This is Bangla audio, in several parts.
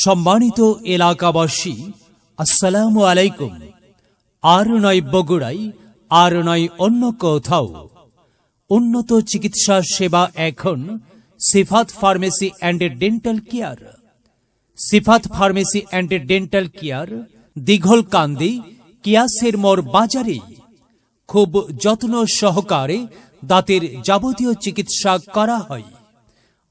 সম্মানিত এলাকাবাসী, আসসালামু আলাইকুম। আর নয় বগুড়াই, আর নয় অন্য কোথাও, উন্নত চিকিৎসা সেবা এখন Sifat pharmacy and dental care. Sifat pharmacy and dental care, Dighalkandi কিয়াসের মোড় বাজারে। খুব যত্ন সহকারে দাঁতের যাবতীয় চিকিৎসা করা হয়।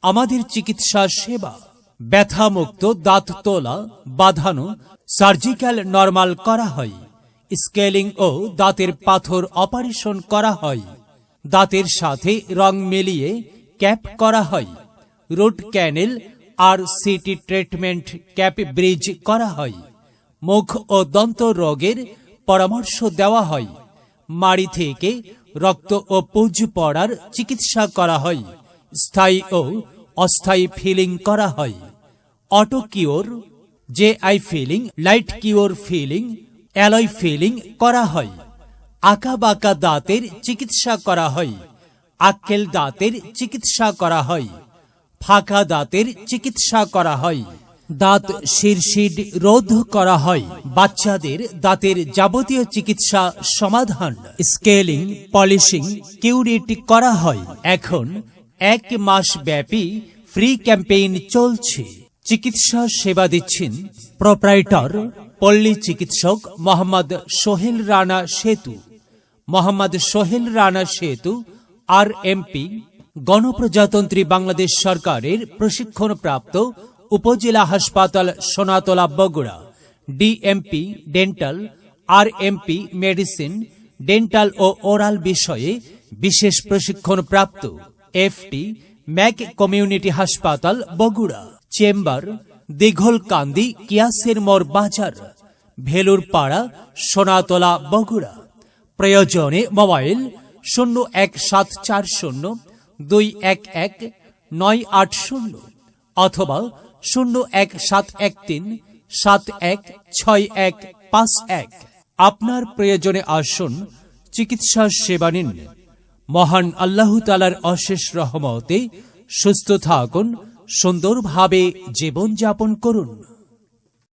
আমাদের চিকিৎসা সেবা ব্যথামুক্ত দাঁত তোলা, বাঁধানো, সার্জিক্যাল নরমাল করা হয়। স্কেলিং ও দাঁতের পাথর অপারেশন করা হয়। দাঁতের সাথে রং মিলিয়ে ক্যাপ করা হয়। রুট ক্যানেল আর সিটি ট্রিটমেন্ট, ক্যাপ ব্রিজ করা হয়। মুখ ও দন্ত রোগের পরামর্শ দেওয়া হয়। মাড়ি থেকে রক্ত ও পুঁজ পড়ার চিকিৎসা করা হয়। স্থায়ী ও অস্থায়ী ফিলিং করা হয়। Auto cure, GI filling, light cure filling, alloy filling করা হয়। আঁকা বাঁকা দাঁতের চিকিৎসা করা হয়। আক্কেল দাঁতের চিকিৎসা করা হয়। ফাঁকা দাঁতের চিকিৎসা করা হয়। দাঁত শিরশির রোধ করা হয়। বাচ্চাদের দাঁতের যাবতীয় চিকিৎসা সমাধান। স্কেলিং, পলিশিং, কিউরিট করা হয়। এখন 1 মাস ব্যাপী ফ্রি ক্যাম্পেইন চলছে। চিকিৎসা সেবা দিচ্ছেন প্রোপ্রাইটর পল্লী চিকিৎসক মোহাম্মদ সোহেল রানা সেতু। মোহাম্মদ সোহেল রানা সেতু RMP, গণপ্রজাতন্ত্রী বাংলাদেশ সরকারের প্রশিক্ষণপ্রাপ্ত উপজেলা হাসপাতাল Sonatala Bogura. DMP dental, RMP medicine, dental ও ওরাল বিষয়ে বিশেষ প্রশিক্ষণপ্রাপ্ত। FT ম্যাক কমিউনিটি হাসপাতাল বগুড়া। চেম্বার দীঘলকান্দি কিয়াসের মোড় বাজার, ভেলুর পাড়া, সোনাতলা বগুড়া। প্রয়োজনে মোবাইল 01740 211 980 অথবা 01713 716151। আপনার প্রয়োজনে আসুন, চিকিৎসা সেবা নিন। মহান আল্লাহ তাআলার অশেষ রহমতে সুস্থ থাকুন, সুন্দরভাবে জীবন যাপন করুন।